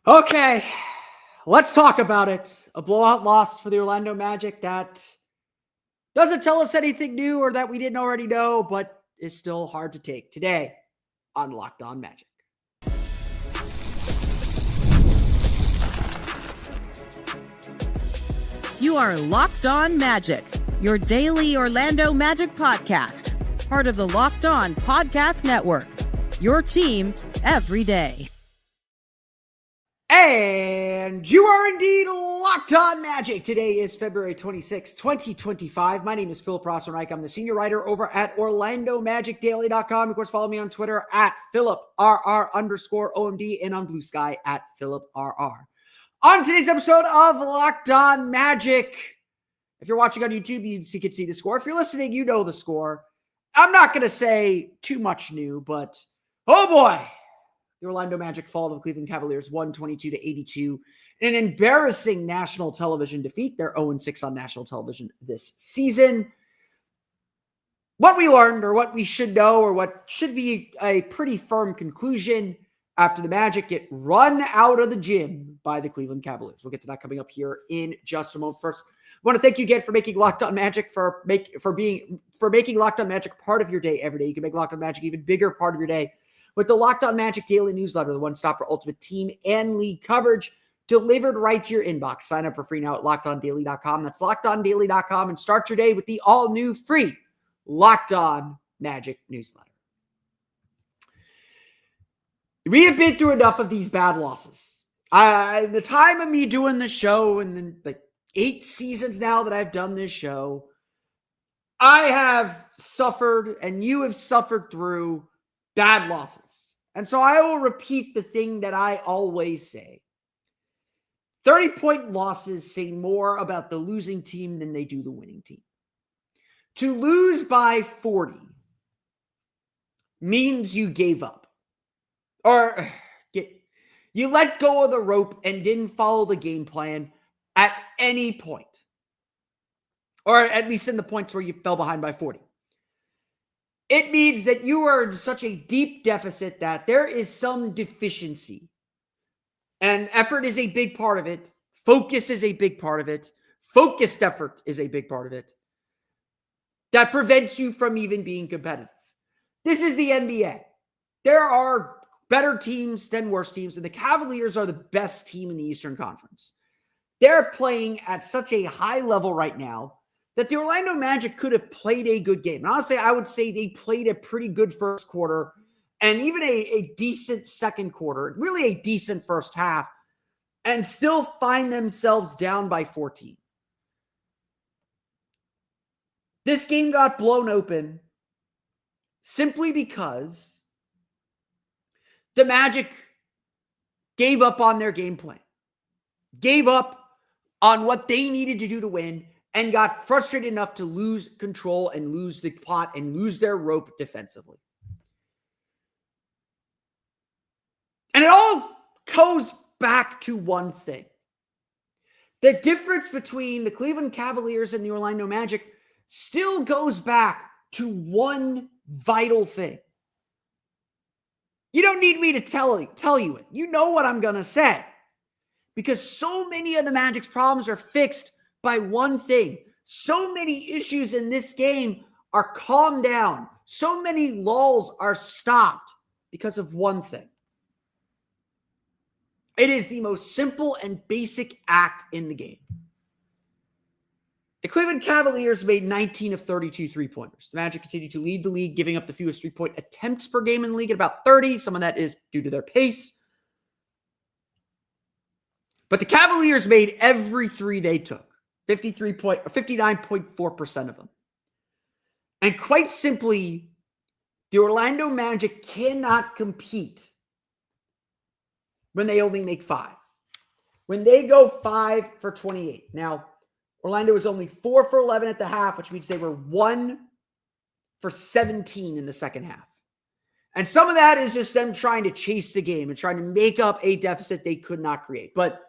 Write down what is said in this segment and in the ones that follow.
Okay, let's talk about it. A blowout loss for the Orlando Magic that doesn't tell us anything new or that we didn't already know, but is still hard to take today on Locked On Magic. You are Locked On Magic, your daily Orlando Magic podcast, part of the Locked On Podcast Network, your team every day. And you are indeed Locked On Magic. Today is February 26, 2025. My name is Philip Rossman-Reich. I'm the senior writer over at OrlandoMagicDaily.com. Of course, follow me on Twitter at PhilipRR_OMD and on Blue Sky at PhilipRR. On today's episode of Locked On Magic, if you're watching on YouTube, you can see the score. If you're listening, you know the score. I'm not going to say too much new, but oh boy, the Orlando Magic fall to the Cleveland Cavaliers 122-82 in an embarrassing national television defeat. They're 0-6 on national television this season. What we learned, or what we should know, or what should be a pretty firm conclusion after the Magic get run out of the gym by the Cleveland Cavaliers. We'll get to that coming up here in just a moment. First, I want to thank you again for making Locked On Magic for making Locked On Magic part of your day every day. You can make Locked On Magic even bigger part of your day with the Locked On Magic Daily Newsletter, the one-stop for ultimate team and league coverage delivered right to your inbox. Sign up for free now at LockedOnDaily.com. That's LockedOnDaily.com, and start your day with the all-new free Locked On Magic Newsletter. We have been through enough of these bad losses. The time of me doing the show, and then like 8 seasons now that I've done this show, I have suffered, and you have suffered through bad losses. And so I will repeat the thing that I always say. 30-point losses say more about the losing team than they do the winning team. To lose by 40 means you gave up. Or you let go of the rope and didn't follow the game plan at any point. Or at least in the points where you fell behind by 40. It means that you are in such a deep deficit that there is some deficiency. And effort is a big part of it. Focus is a big part of it. Focused effort is a big part of it. That prevents you from even being competitive. This is the NBA. There are better teams than worse teams, and the Cavaliers are the best team in the Eastern Conference. They're playing at such a high level right now that the Orlando Magic could have played a good game. And honestly, I would say they played a pretty good first quarter and even a decent second quarter, really a decent first half, and still find themselves down by 14. This game got blown open simply because the Magic gave up on their game plan, gave up on what they needed to do to win, and got frustrated enough to lose control and lose the plot and lose their rope defensively. And it all goes back to one thing. The difference between the Cleveland Cavaliers and the Orlando Magic still goes back to one vital thing. You don't need me to tell you it. You know what I'm going to say. Because so many of the Magic's problems are fixed by one thing. So many issues in this game are calmed down. So many lulls are stopped because of one thing. It is the most simple and basic act in the game. The Cleveland Cavaliers made 19 of 32 three-pointers. The Magic continue to lead the league, giving up the fewest three-point attempts per game in the league at about 30. Some of that is due to their pace. But the Cavaliers made every three they took, 59.4% of them. And quite simply, the Orlando Magic cannot compete when they only make 5. When they go 5 for 28. Now, Orlando was only 4 for 11 at the half, which means they were 1 for 17 in the second half. And some of that is just them trying to chase the game and trying to make up a deficit they could not create. But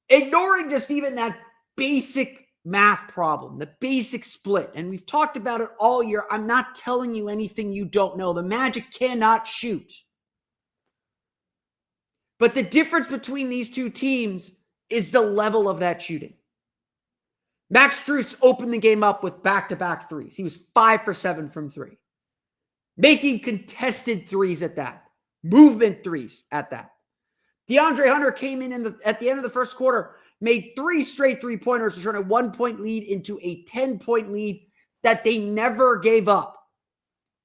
ignoring just even that basic math problem, the basic split, and we've talked about it all year. I'm not telling you anything you don't know. The Magic cannot shoot. But the difference between these two teams is the level of that shooting. Max Strus opened the game up with back-to-back threes. He was 5 for 7 from three. Making contested threes at that. Movement threes at that. DeAndre Hunter came in at the end of the first quarter, made 3 straight three-pointers to turn a 1-point lead into a 10-point lead that they never gave up.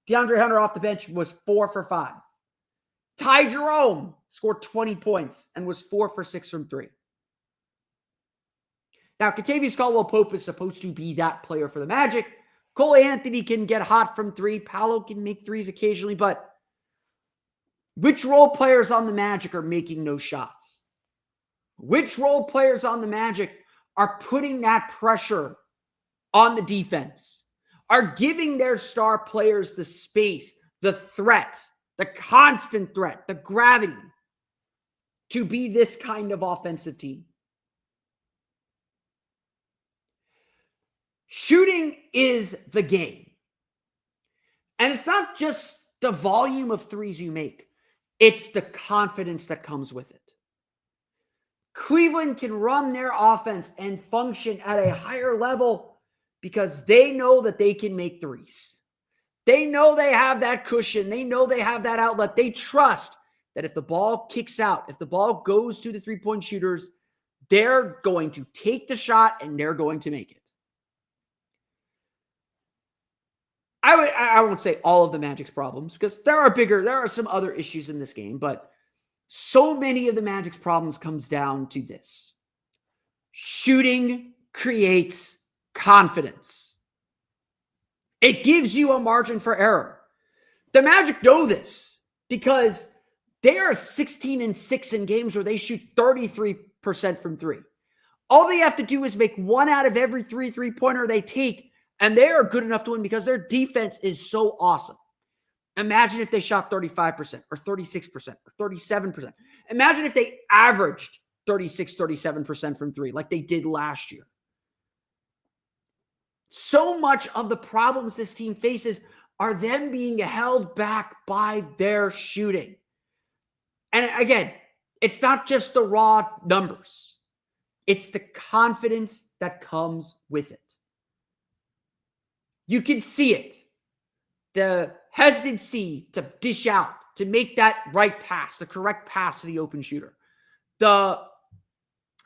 DeAndre Hunter off the bench was 4 for 5. Ty Jerome scored 20 points and was 4 for 6 from three. Now, Kentavious Caldwell-Pope is supposed to be that player for the Magic. Cole Anthony can get hot from three. Paolo can make threes occasionally, but which role players on the Magic are making no shots? Which role players on the Magic are putting that pressure on the defense? Are giving their star players the space, the threat, the constant threat, the gravity to be this kind of offensive team? Shooting is the game. And it's not just the volume of threes you make. It's the confidence that comes with it. Cleveland can run their offense and function at a higher level because they know that they can make threes. They know they have that cushion. They know they have that outlet. They trust that if the ball kicks out, if the ball goes to the three-point shooters, they're going to take the shot and they're going to make it. I won't say all of the Magic's problems because there are some other issues in this game, but so many of the Magic's problems comes down to this. Shooting creates confidence. It gives you a margin for error. The Magic know this because they are 16-6 in games where they shoot 33% from three. All they have to do is make 1 out of every 3 three-pointer they take, and they are good enough to win because their defense is so awesome. Imagine if they shot 35% or 36% or 37%. Imagine if they averaged 36, 37% from three like they did last year. So much of the problems this team faces are them being held back by their shooting. And again, it's not just the raw numbers. It's the confidence that comes with it. You can see it. The hesitancy to dish out, to make that right pass, the correct pass to the open shooter. The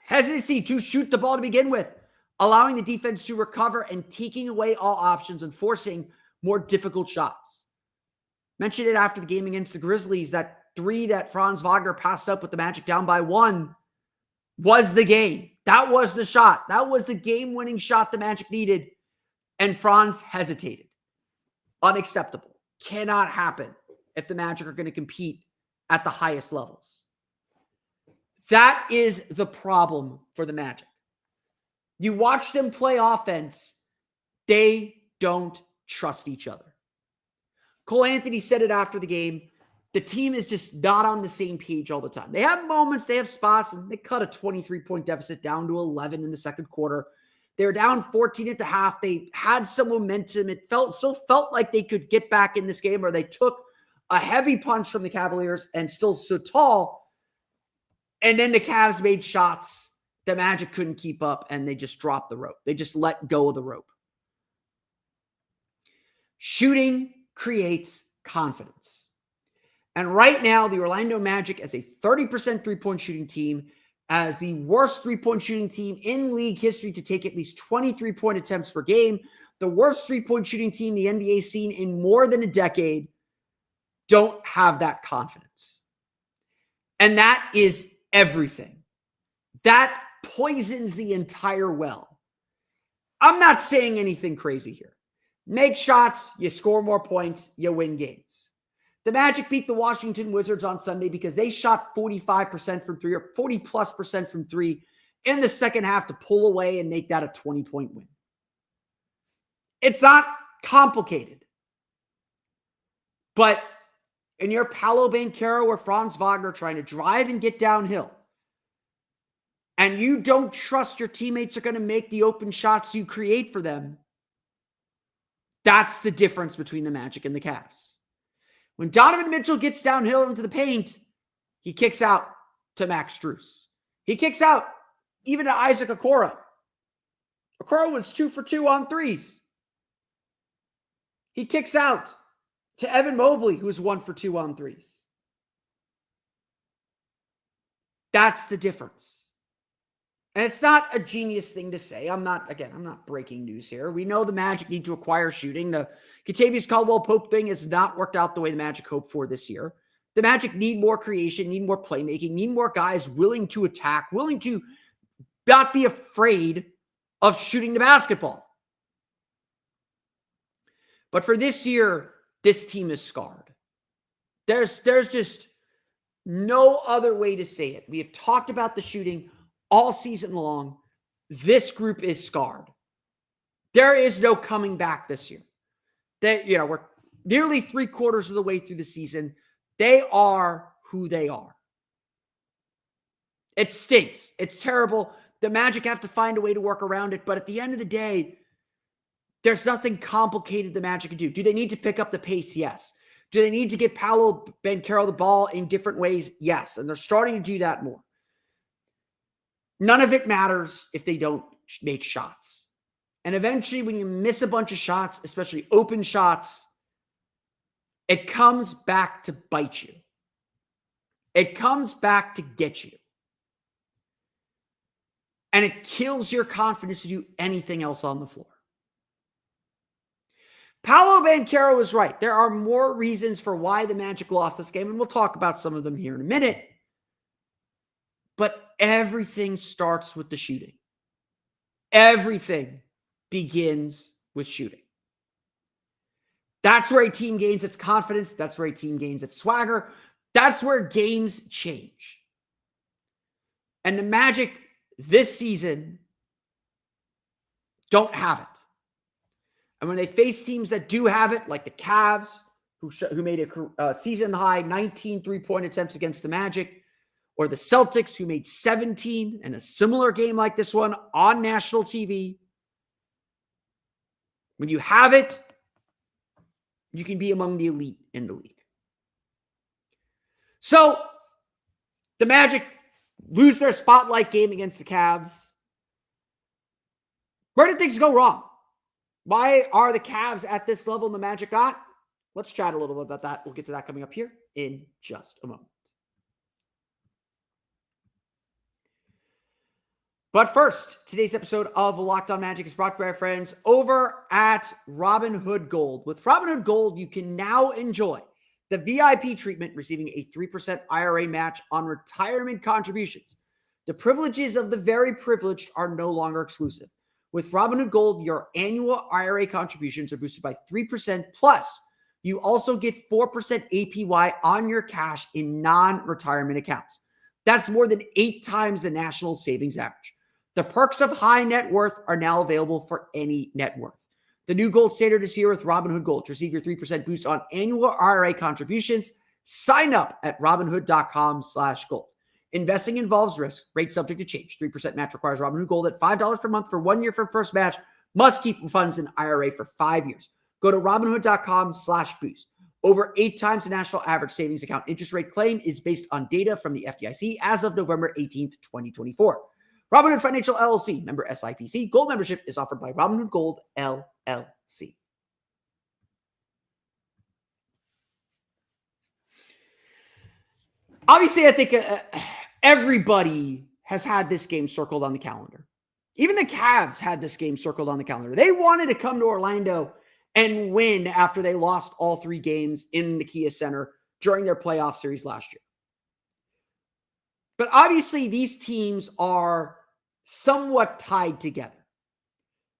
hesitancy to shoot the ball to begin with, allowing the defense to recover and taking away all options and forcing more difficult shots. Mentioned it after the game against the Grizzlies, that 3 that Franz Wagner passed up with the Magic down by 1 was the game. That was the shot. That was the game-winning shot the Magic needed. And Franz hesitated. Unacceptable. Cannot happen if the Magic are going to compete at the highest levels. That is the problem for the Magic. You watch them play offense, they don't trust each other. Cole Anthony said it after the game. The team is just not on the same page all the time. They have moments, they have spots, and they cut a 23-point deficit down to 11 in the second quarter. They were down 14 at the half. They had some momentum. It still felt like they could get back in this game, or they took a heavy punch from the Cavaliers and still stood tall. And then the Cavs made shots. The Magic couldn't keep up, and they just dropped the rope. They just let go of the rope. Shooting creates confidence. And right now, the Orlando Magic as a 30% three-point shooting team, as the worst three-point shooting team in league history to take at least 23-point attempts per game, the worst three-point shooting team the NBA's seen in more than a decade, don't have that confidence. And that is everything. That poisons the entire well. I'm not saying anything crazy here. Make shots, you score more points, you win games. The Magic beat the Washington Wizards on Sunday because they shot 45% from three, or 40+% from three in the second half to pull away and make that a 20-point win. It's not complicated. But in your Paolo Banchero or Franz Wagner trying to drive and get downhill, and you don't trust your teammates are going to make the open shots you create for them, that's the difference between the Magic and the Cavs. When Donovan Mitchell gets downhill into the paint, he kicks out. to Max Strus. He kicks out even to Isaac Okoro. Okoro was 2 for 2 on threes. He kicks out to Evan Mobley, who was 1 for 2 on threes. That's the difference. And it's not a genius thing to say. I'm not breaking news here. We know the Magic need to acquire shooting. The Kentavious Caldwell-Pope thing has not worked out the way the Magic hoped for this year. The Magic need more creation, need more playmaking, need more guys willing to attack, willing to not be afraid of shooting the basketball. But for this year, this team is scarred. There's just no other way to say it. We have talked about the shooting all season long. This group is scarred. There is no coming back this year. We're nearly 3/4 of the way through the season. They are who they are. It stinks. It's terrible. The Magic have to find a way to work around it. But at the end of the day, there's nothing complicated the Magic can do. Do they need to pick up the pace? Yes. Do they need to get Paolo Banchero the ball in different ways? Yes. And they're starting to do that more. None of it matters if they don't make shots. And eventually, when you miss a bunch of shots, especially open shots, it comes back to bite you. It comes back to get you. And it kills your confidence to do anything else on the floor. Paolo Banchero is right. There are more reasons for why the Magic lost this game, and we'll talk about some of them here in a minute. But everything starts with the shooting. Everything begins with shooting. That's where a team gains its confidence. That's where a team gains its swagger. That's where games change. And the Magic this season don't have it. And when they face teams that do have it, like the Cavs, who made a season-high 19 three-point attempts against the Magic, or the Celtics, who made 17 in a similar game like this one on national TV, when you have it, you can be among the elite in the league. So, the Magic lose their spotlight game against the Cavs. Where did things go wrong? Why are the Cavs at this level and the Magic not? Let's chat a little bit about that. We'll get to that coming up here in just a moment. But first, today's episode of Locked On Magic is brought to you by our friends over at Robinhood Gold. With Robinhood Gold, you can now enjoy the VIP treatment, receiving a 3% IRA match on retirement contributions. The privileges of the very privileged are no longer exclusive. With Robinhood Gold, your annual IRA contributions are boosted by 3%, plus you also get 4% APY on your cash in non-retirement accounts. That's more than 8 times the national savings average. The perks of high net worth are now available for any net worth. The new gold standard is here with Robinhood Gold. To receive your 3% boost on annual IRA contributions, sign up at Robinhood.com/gold. Investing involves risk. Rate subject to change. 3% match requires Robinhood Gold at $5 per month for 1 year for first match. Must keep funds in IRA for 5 years. Go to Robinhood.com/boost. Over 8 times the national average savings account interest rate claim is based on data from the FDIC as of November 18th, 2024. Robinhood Financial LLC, member SIPC. Gold membership is offered by Robinhood Gold LLC. Obviously, I think everybody has had this game circled on the calendar. Even the Cavs had this game circled on the calendar. They wanted to come to Orlando and win after they lost all 3 games in the Kia Center during their playoff series last year. But obviously, these teams are somewhat tied together.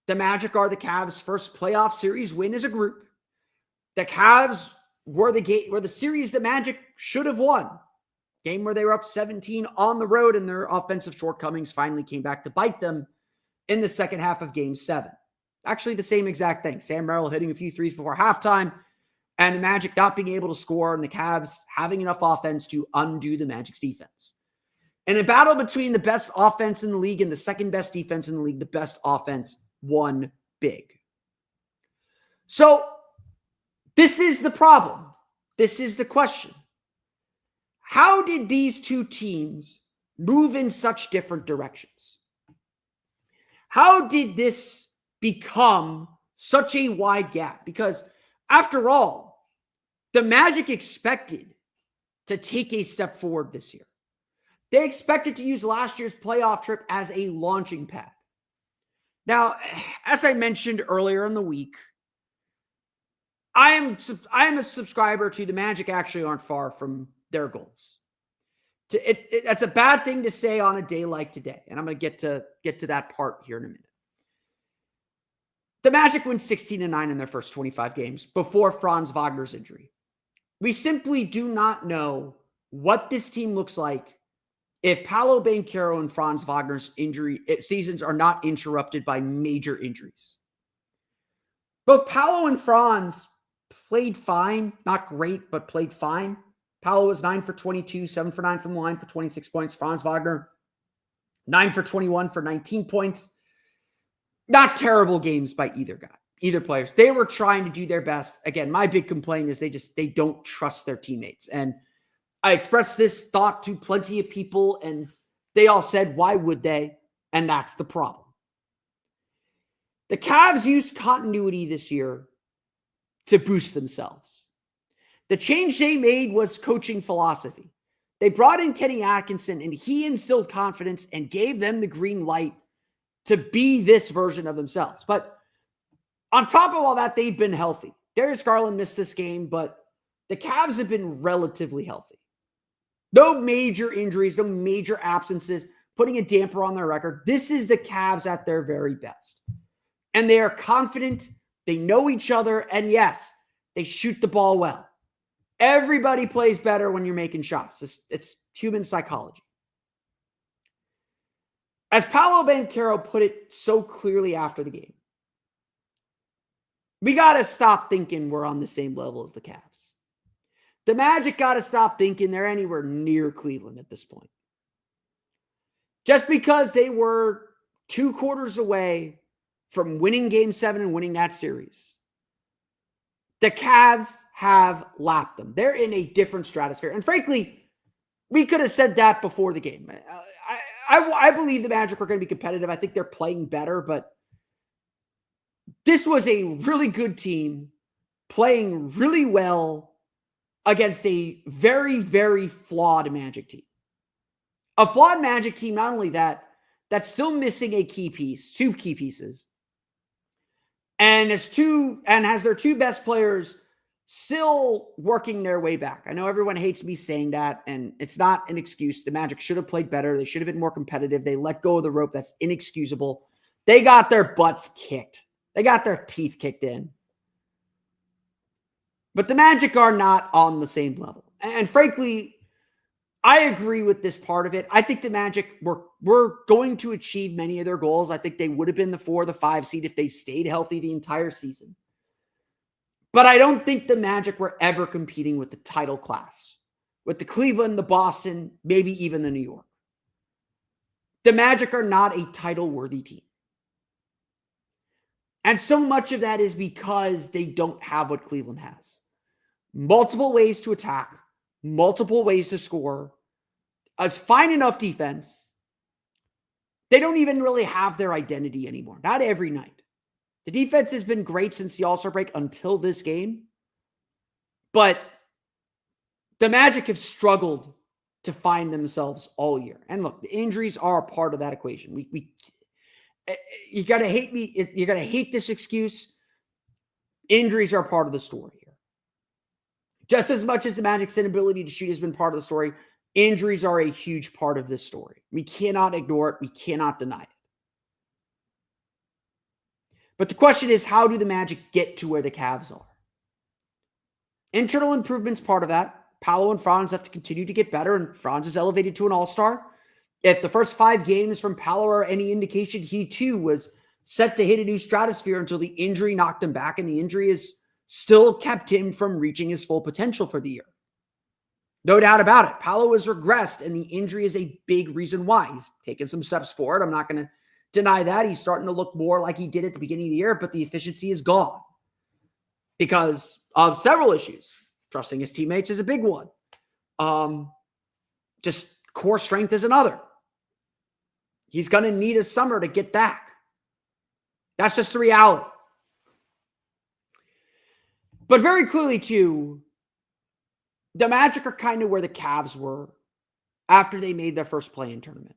The Magic are the Cavs' first playoff series win as a group. The Cavs were the series the Magic should have won. Game where they were up 17 on the road and their offensive shortcomings finally came back to bite them in the second half of Game 7. Actually, the same exact thing. Sam Merrill hitting a few threes before halftime and the Magic not being able to score and the Cavs having enough offense to undo the Magic's defense. In a battle between the best offense in the league and the second best defense in the league, the best offense won big. So this is the problem. This is the question. How did these two teams move in such different directions? How did this become such a wide gap? Because after all, the Magic expected to take a step forward this year. They expected to use last year's playoff trip as a launching pad. Now, as I mentioned earlier in the week, I am a subscriber to the Magic actually aren't far from their goals. That's a bad thing to say on a day like today, and I'm going to get to that part here in a minute. The Magic went 16-9 in their first 25 games before Franz Wagner's injury. We simply do not know what this team looks like if Paolo, Banchero, and Franz Wagner's seasons are not interrupted by major injuries. Both Paolo and Franz played fine, not great, but played fine. Paolo was 9 for 22, 7 for 9 from the line for 26 points. Franz Wagner, 9 for 21 for 19 points. Not terrible games by either players. They were trying to do their best. Again, my big complaint is they don't trust their teammates. And I expressed this thought to plenty of people, and they all said, why would they? And that's the problem. The Cavs used continuity this year to boost themselves. The change they made was coaching philosophy. They brought in Kenny Atkinson, and he instilled confidence and gave them the green light to be this version of themselves. But on top of all that, they've been healthy. Darius Garland missed this game, but the Cavs have been relatively healthy. No major injuries, no major absences, putting a damper on their record. This is the Cavs at their very best. And they are confident, they know each other, and yes, they shoot the ball well. Everybody plays better when you're making shots. It's human psychology. As Paolo Banchero put it so clearly after the game, we got to stop thinking we're on the same level as the Cavs. The Magic got to stop thinking they're anywhere near Cleveland at this point. Just because they were 2 quarters away from winning Game 7 and winning that series, the Cavs have lapped them. They're in a different stratosphere. And frankly, we could have said that before the game. I believe the Magic are going to be competitive. I think they're playing better, but this was a really good team playing really well against a very, very flawed Magic team. A flawed Magic team, not only that, that's still missing a key piece, 2 key pieces, and has their 2 best players still working their way back. I know everyone hates me saying that, and it's not an excuse. The Magic should have played better. They should have been more competitive. They let go of the rope. That's inexcusable. They got their butts kicked. They got their teeth kicked in. But the Magic are not on the same level. And frankly, I agree with this part of it. I think the Magic were going to achieve many of their goals. I think they would have been the 4 or the 5 seed if they stayed healthy the entire season. But I don't think the Magic were ever competing with the title class, with the Cleveland, the Boston, maybe even the New York. The Magic are not a title-worthy team. And so much of that is because they don't have what Cleveland has. Multiple ways to attack, multiple ways to score, a fine enough defense. They don't even really have their identity anymore. Not every night. The defense has been great since the All-Star break until this game. But the Magic have struggled to find themselves all year. And look, the injuries are a part of that equation. You got to hate me. You're going to hate this excuse. Injuries are a part of the story here. Just as much as the Magic's inability to shoot has been part of the story, injuries are a huge part of this story. We cannot ignore it. We cannot deny it. But the question is, how do the Magic get to where the Cavs are? Internal improvement's part of that. Paolo and Franz have to continue to get better, and Franz is elevated to an all-star. If the first 5 games from Paolo are any indication, he too was set to hit a new stratosphere until the injury knocked him back, and the injury has still kept him from reaching his full potential for the year. No doubt about it. Paolo has regressed, and the injury is a big reason why. He's taken some steps forward. I'm not going to deny that. He's starting to look more like he did at the beginning of the year, but the efficiency is gone because of several issues. Trusting his teammates is a big one. Just core strength is another. He's going to need a summer to get back. That's just the reality. But very clearly, too, the Magic are kind of where the Cavs were after they made their first play-in tournament.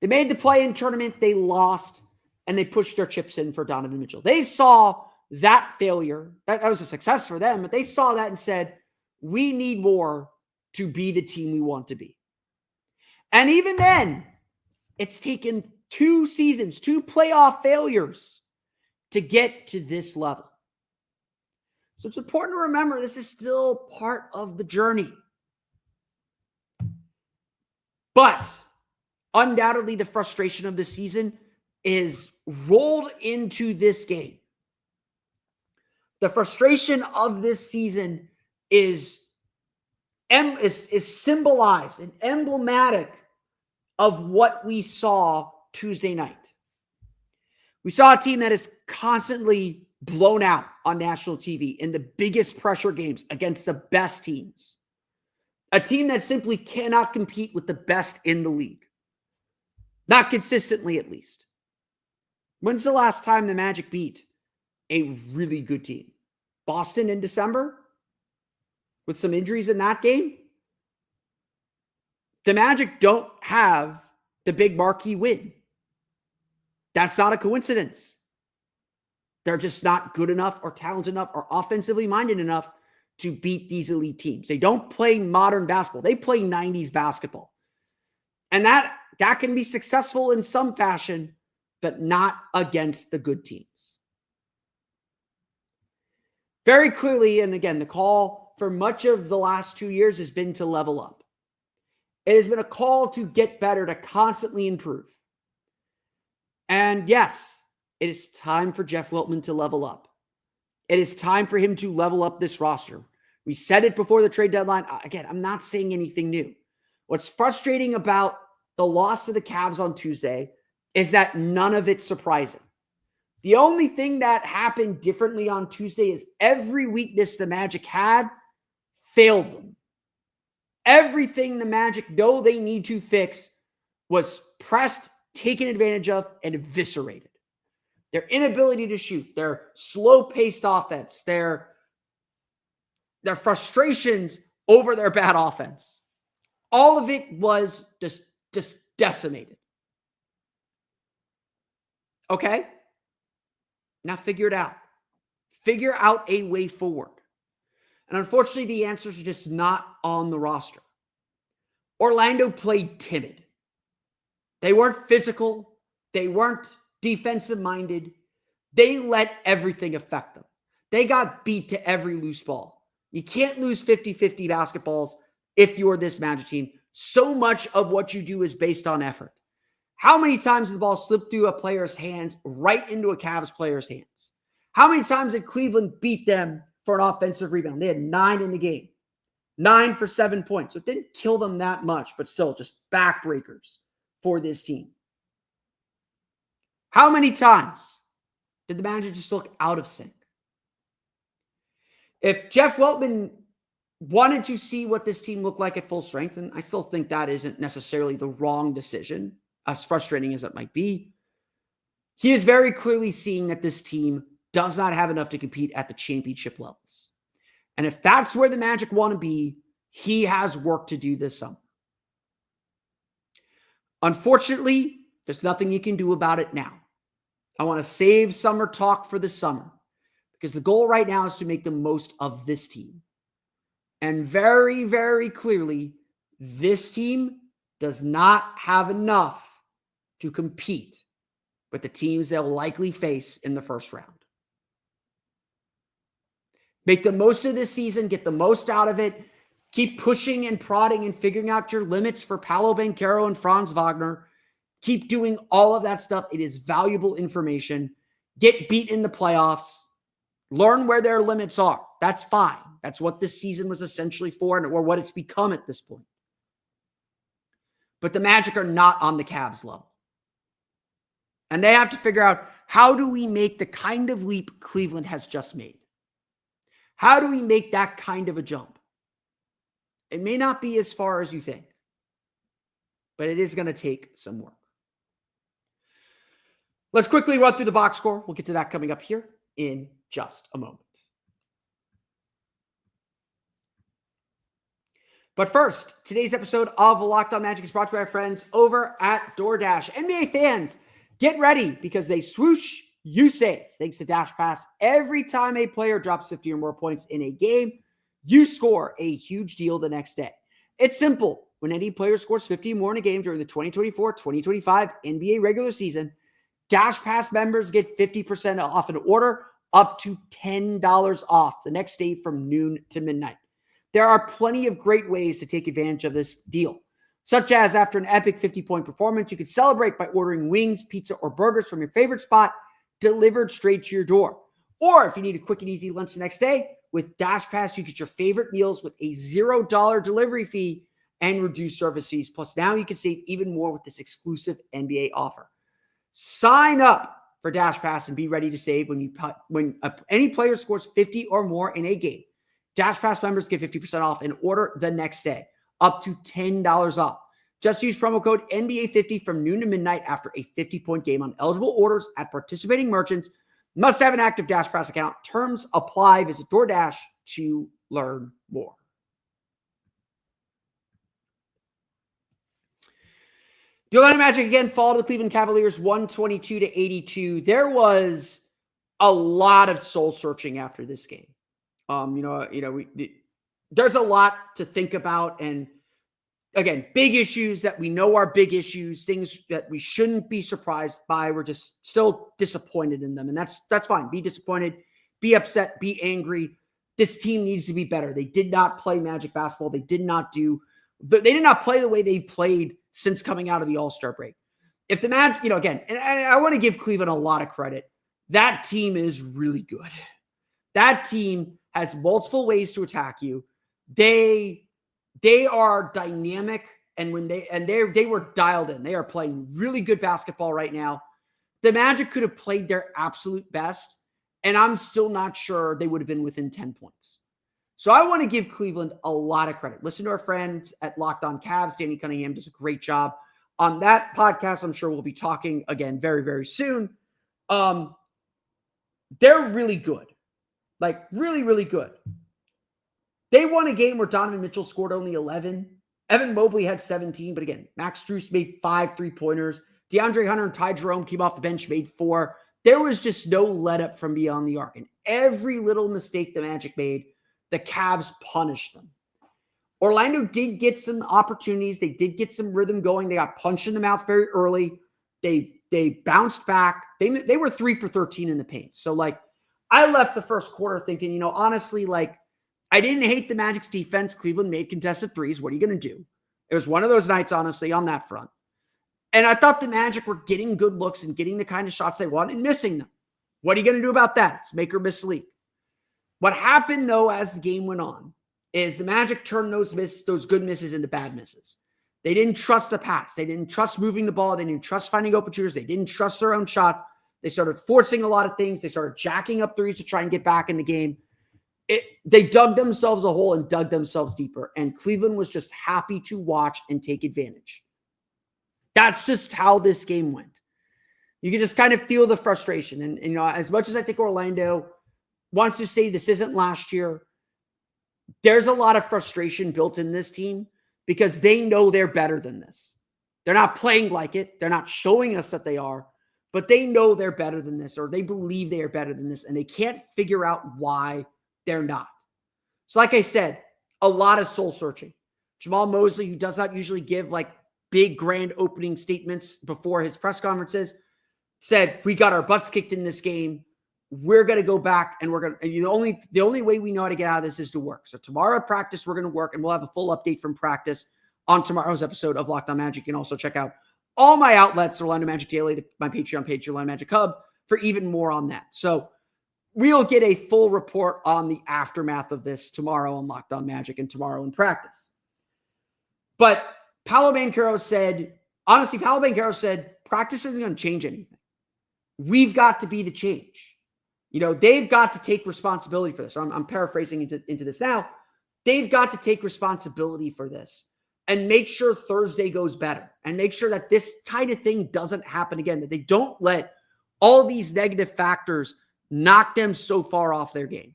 They made the play-in tournament, they lost, and they pushed their chips in for Donovan Mitchell. They saw that failure. That was a success for them, but they saw that and said, we need more to be the team we want to be. And even then, it's taken 2 seasons, 2 playoff failures to get to this level. So it's important to remember this is still part of the journey. But undoubtedly, the frustration of the season is rolled into this game. The frustration of this season is symbolized and emblematic of what we saw Tuesday night. We saw a team that is constantly blown out on national TV in the biggest pressure games against the best teams. A team that simply cannot compete with the best in the league. Not consistently, at least. When's the last time the Magic beat a really good team? Boston in December? With some injuries in that game? The Magic don't have the big marquee win. That's not a coincidence. They're just not good enough or talented enough or offensively minded enough to beat these elite teams. They don't play modern basketball. They play 90s basketball. And that can be successful in some fashion, but not against the good teams. Very clearly, and again, the call for much of the last 2 years has been to level up. It has been a call to get better, to constantly improve. And yes, it is time for Jeff Wiltman to level up. It is time for him to level up this roster. We said it before the trade deadline. Again, I'm not saying anything new. What's frustrating about the loss to the Cavs on Tuesday is that none of it's surprising. The only thing that happened differently on Tuesday is every weakness the Magic had failed them. Everything the Magic know they need to fix was pressed, taken advantage of, and eviscerated. Their inability to shoot, their slow-paced offense, their frustrations over their bad offense. All of it was just decimated. Okay? Now figure it out. Figure out a way forward. And unfortunately, the answers are just not on the roster. Orlando played timid. They weren't physical. They weren't defensive-minded. They let everything affect them. They got beat to every loose ball. You can't lose 50-50 basketballs if you're this Magic team. So much of what you do is based on effort. How many times did the ball slip through a player's hands right into a Cavs player's hands? How many times did Cleveland beat them for an offensive rebound? They had 9 in the game. 9 for 7 points. So it didn't kill them that much, but still just backbreakers for this team. How many times did the Magic just look out of sync? If Jeff Weltman wanted to see what this team looked like at full strength, and I still think that isn't necessarily the wrong decision, as frustrating as it might be, he is very clearly seeing that this team does not have enough to compete at the championship levels. And if that's where the Magic want to be, he has work to do this summer. Unfortunately, there's nothing you can do about it now. I want to save summer talk for the summer because the goal right now is to make the most of this team. And very, very clearly, this team does not have enough to compete with the teams they'll likely face in the first round. Make the most of this season, get the most out of it, keep pushing and prodding and figuring out your limits for Paolo Banchero and Franz Wagner. Keep doing all of that stuff. It is valuable information. Get beat in the playoffs. Learn where their limits are. That's fine. That's what this season was essentially for, or what it's become at this point. But the Magic are not on the Cavs level. And they have to figure out, how do we make the kind of leap Cleveland has just made? How do we make that kind of a jump? It may not be as far as you think, but it is going to take some work. Let's quickly run through the box score. We'll get to that coming up here in just a moment. But first, today's episode of Locked On Magic is brought to you by our friends over at DoorDash. NBA fans, get ready because they swoosh, you save. Thanks to Dash Pass, every time a player drops 50 or more points in a game, you score a huge deal the next day. It's simple. When any player scores 50 or more in a game during the 2024-2025 NBA regular season, Dash Pass members get 50% off an order, up to $10 off the next day from noon to midnight. There are plenty of great ways to take advantage of this deal, such as after an epic 50-point performance, you can celebrate by ordering wings, pizza, or burgers from your favorite spot delivered straight to your door. Or if you need a quick and easy lunch the next day, with Dash Pass, you get your favorite meals with a $0 delivery fee and reduced service fees. Plus, now you can save even more with this exclusive NBA offer. Sign up for Dash Pass and be ready to save when any player scores 50 or more in a game. Dash Pass members get 50% off and order the next day, up to $10 off. Just use promo code NBA50 from noon to midnight after a 50-point game on eligible orders at participating merchants. Must have an active Dash Pass account. Terms apply. Visit DoorDash to learn more. The Orlando Magic again fall to the Cleveland Cavaliers 122-82. There was a lot of soul searching after this game. There's a lot to think about, and again, big issues that we know are big issues, things that we shouldn't be surprised by. We're just still disappointed in them, and that's fine. Be disappointed, be upset, be angry. This team needs to be better. They did not play Magic basketball. They did not play the way they played since coming out of the All-Star break. If the Magic, again, and I want to give Cleveland a lot of credit. That team is really good. That team has multiple ways to attack you. They are dynamic, and they were dialed in. They are playing really good basketball right now. The Magic could have played their absolute best, and I'm still not sure they would have been within 10 points. So I want to give Cleveland a lot of credit. Listen to our friends at Locked On Cavs. Danny Cunningham does a great job on that podcast. I'm sure we'll be talking again very, very soon. They're really good. Like, really, really good. They won a game where Donovan Mitchell scored only 11. Evan Mobley had 17. But again, Max Strus made 5 3-pointers. DeAndre Hunter and Ty Jerome came off the bench, made 4. There was just no let-up from beyond the arc. And every little mistake the Magic made, the Cavs punished them. Orlando did get some opportunities. They did get some rhythm going. They got punched in the mouth very early. They bounced back. They were 3 for 13 in the paint. So, I left the first quarter thinking, honestly, I didn't hate the Magic's defense. Cleveland made contested threes. What are you going to do? It was one of those nights, honestly, on that front. And I thought the Magic were getting good looks and getting the kind of shots they want and missing them. What are you going to do about that? It's make or miss league. What happened, though, as the game went on is the Magic turned those good misses into bad misses. They didn't trust the pass. They didn't trust moving the ball. They didn't trust finding open shooters. They didn't trust their own shots. They started forcing a lot of things. They started jacking up threes to try and get back in the game. They dug themselves a hole and dug themselves deeper. And Cleveland was just happy to watch and take advantage. That's just how this game went. You can just kind of feel the frustration. And as much as I think Orlando wants to say this isn't last year, there's a lot of frustration built in this team because they know they're better than this. They're not playing like it. They're not showing us that they are. But they know they're better than this, or they believe they are better than this, and they can't figure out why they're not. So like I said, a lot of soul searching. Jamal Mosley, who does not usually give big grand opening statements before his press conferences, said, we got our butts kicked in this game. We're going to go back and the only way we know how to get out of this is to work. So tomorrow at practice, we're going to work, and we'll have a full update from practice on tomorrow's episode of Locked On Magic. You can also check out all my outlets, Orlando Magic Daily, my Patreon page, Orlando Magic Hub, for even more on that. So we'll get a full report on the aftermath of this tomorrow on Locked On Magic and tomorrow in practice. But Paolo Banchero said, practice isn't going to change anything. We've got to be the change. They've got to take responsibility for this. So I'm paraphrasing into this now. They've got to take responsibility for this and make sure Thursday goes better and make sure that this kind of thing doesn't happen again, that they don't let All these negative factors knocked them so far off their game.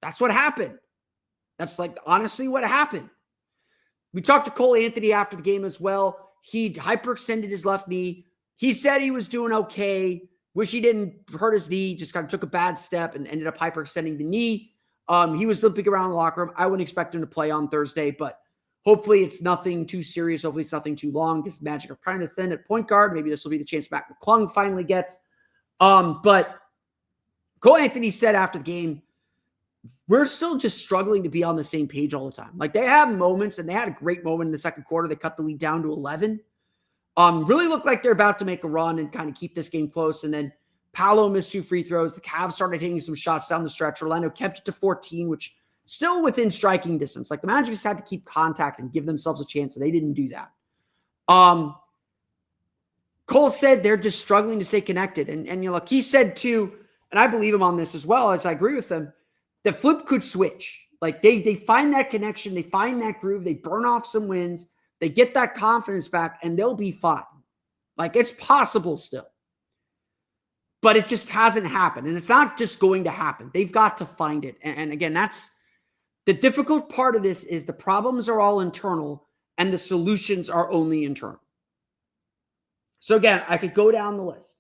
That's what happened. That's like honestly what happened. We talked to Cole Anthony after the game as well. He hyperextended his left knee. He said he was doing okay. Wish he didn't hurt his knee. Just kind of took a bad step and ended up hyperextending the knee. He was limping around the locker room. I wouldn't expect him to play on Thursday, but hopefully it's nothing too serious. Hopefully it's nothing too long because the Magic are kind of thin at point guard. Maybe this will be the chance Mac McClung finally gets. But Cole Anthony said after the game, we're still just struggling to be on the same page all the time. Like they have moments, and they had a great moment in the second quarter. They cut the lead down to 11. Really looked like they're about to make a run and kind of keep this game close. And then Paolo missed 2 free throws. The Cavs started hitting some shots down the stretch. Orlando kept it to 14, which still within striking distance. Like the Magic just had to keep contact and give themselves a chance, and they didn't do that. Cole said they're just struggling to stay connected. And you know, like he said too, and I believe him on this as well, as I agree with him, the flip could switch. Like they find that connection, they find that groove, they burn off some wins, they get that confidence back, and they'll be fine. Like it's possible still. But it just hasn't happened. And it's not just going to happen. They've got to find it. And again, that's the difficult part of this is the problems are all internal and the solutions are only internal. So again, I could go down the list.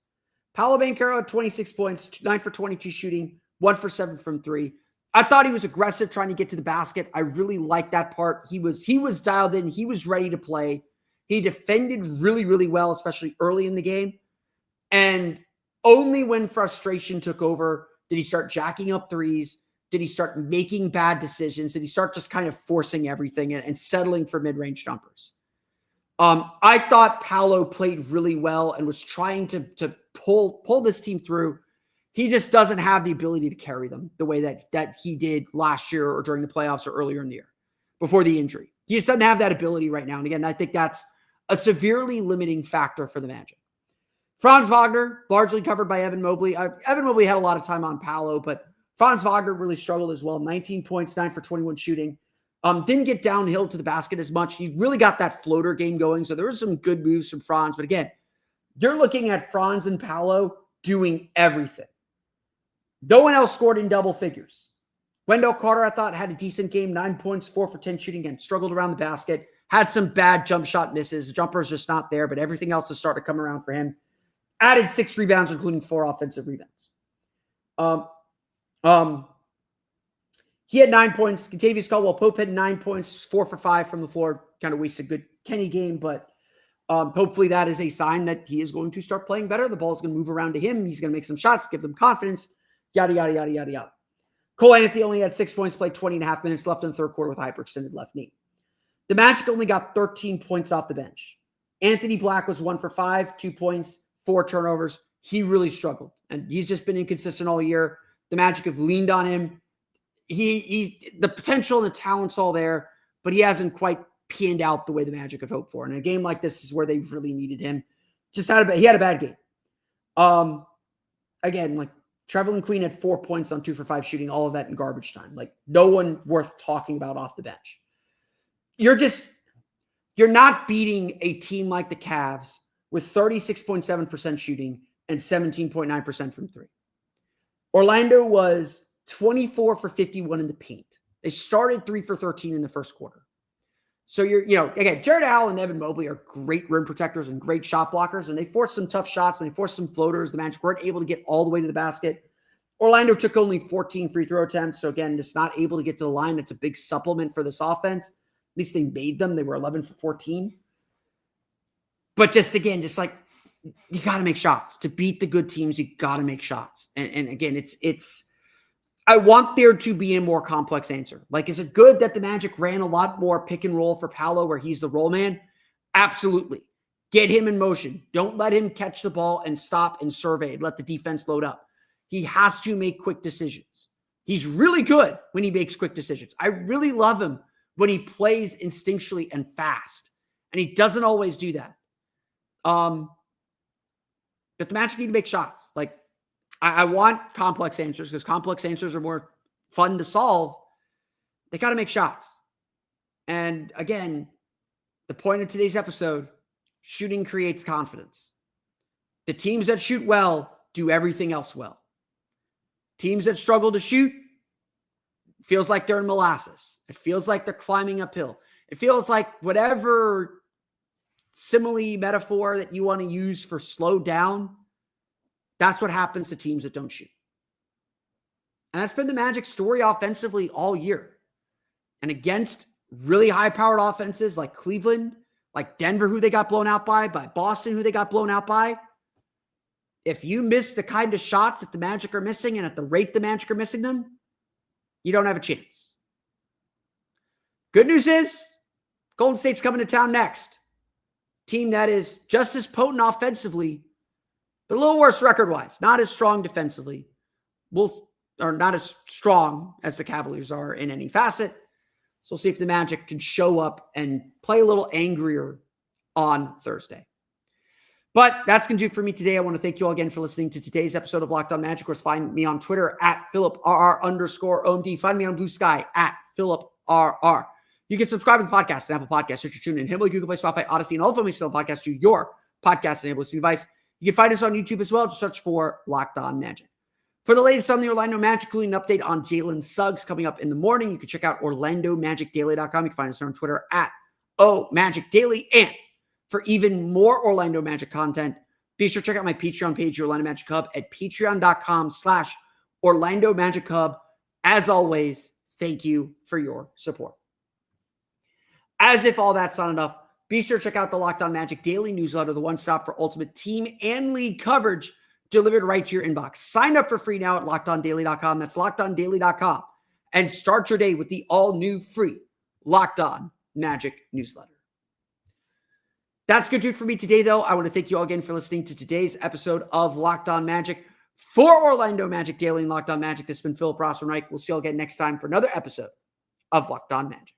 Paolo Banchero had 26 points, 9 for 22 shooting, 1 for 7 from 3. I thought he was aggressive trying to get to the basket. I really liked that part. He was dialed in. He was ready to play. He defended really, really well, especially early in the game. And only when frustration took over did he start jacking up threes. Did he start making bad decisions? Did he start just kind of forcing everything and settling for mid-range jumpers? I thought Paolo played really well and was trying to pull this team through. He just doesn't have the ability to carry them the way that he did last year or during the playoffs or earlier in the year before the injury. He just doesn't have that ability right now. And again, I think that's a severely limiting factor for the Magic. Franz Wagner, largely covered by Evan Mobley. Evan Mobley had a lot of time on Paolo, but Franz Wagner really struggled as well. 19 points, 9 for 21 shooting. Didn't get downhill to the basket as much. He really got that floater game going. So there were some good moves from Franz. But again, you're looking at Franz and Paolo doing everything. No one else scored in double figures. Wendell Carter, I thought, had a decent game. 9 points, 4 for 10 shooting, and struggled around the basket. Had some bad jump shot misses. The jumper's just not there, but everything else has started to come around for him. Added 6 rebounds, including 4 offensive rebounds. He had 9 points. Kentavious Caldwell-Pope had 9 points, 4 for 5 from the floor. Kind of wasted a good Kenny game, but hopefully that is a sign that he is going to start playing better. The ball is going to move around to him. He's going to make some shots, give them confidence, yada, yada, yada, yada, yada. Cole Anthony only had 6 points, played 20 and a half minutes left in the third quarter with hyperextended left knee. The Magic only got 13 points off the bench. Anthony Black was 1 for 5, 2 points, 4 turnovers. He really struggled, and he's just been inconsistent all year. The Magic have leaned on him. The potential and the talent's all there, but he hasn't quite panned out the way the Magic had hoped for. And a game like this is where they really needed him. He had a bad game. Again, like Trevelyan Queen had 4 points on 2 for 5 shooting, all of that in garbage time. Like no one worth talking about off the bench. You're not beating a team like the Cavs with 36.7% shooting and 17.9% from 3. Orlando was 24 for 51 in the paint. They started 3 for 13 in the first quarter. So again, Jared Allen and Evan Mobley are great rim protectors and great shot blockers, and they forced some tough shots and they forced some floaters. The Magic weren't able to get all the way to the basket. Orlando took only 14 free throw attempts. So again, just not able to get to the line. That's a big supplement for this offense. At least they made them. They were 11 for 14. But just like, you got to make shots. To beat the good teams, you got to make shots. And again, I want there to be a more complex answer. Like, is it good that the Magic ran a lot more pick and roll for Paolo where he's the roll man? Absolutely. Get him in motion. Don't let him catch the ball and stop and survey and let the defense load up. He has to make quick decisions. He's really good when he makes quick decisions. I really love him when he plays instinctually and fast. And he doesn't always do that. But the Magic need to make shots. Like, I want complex answers because complex answers are more fun to solve. They got to make shots. And again, the point of today's episode, shooting creates confidence. The teams that shoot well do everything else well. Teams that struggle to shoot, feels like they're in molasses. It feels like they're climbing uphill. It feels like whatever simile metaphor that you want to use for slow down, that's what happens to teams that don't shoot. And that's been the Magic story offensively all year. And against really high-powered offenses like Cleveland, like Denver, who they got blown out by Boston, who they got blown out by, if you miss the kind of shots that the Magic are missing and at the rate the Magic are missing them, you don't have a chance. Good news is Golden State's coming to town next. Team that is just as potent offensively, but a little worse record-wise. Not as strong defensively. Or not as strong as the Cavaliers are in any facet. So we'll see if the Magic can show up and play a little angrier on Thursday. But that's going to do it for me today. I want to thank you all again for listening to today's episode of Locked On Magic. Of course, find me on Twitter at PhilipRR_OMD. Find me on Blue Sky at PhilipRR. You can subscribe to the podcast on Apple Podcasts, Stitcher, TuneIn, Himalaya, Google Play, Spotify, Odyssey, and all the Filming podcasts to your podcast-enabled listening device. You can find us on YouTube as well. Just search for Locked On Magic. For the latest on the Orlando Magic, including an update on Jalen Suggs coming up in the morning, you can check out OrlandoMagicDaily.com. You can find us on Twitter at OMagicDaily. And for even more Orlando Magic content, be sure to check out my Patreon page, Orlando Magic Hub, at patreon.com/Orlando Magic Hub. As always, thank you for your support. As if all that's not enough, be sure to check out the Locked On Magic Daily newsletter, the one stop for ultimate team and league coverage delivered right to your inbox. Sign up for free now at LockedOnDaily.com. That's LockedOnDaily.com. And start your day with the all-new free Locked On Magic newsletter. That's good for me today, though. I want to thank you all again for listening to today's episode of Locked On Magic. For Orlando Magic Daily and Locked On Magic, this has been Philip Rossman-Reich. We'll see you all again next time for another episode of Locked On Magic.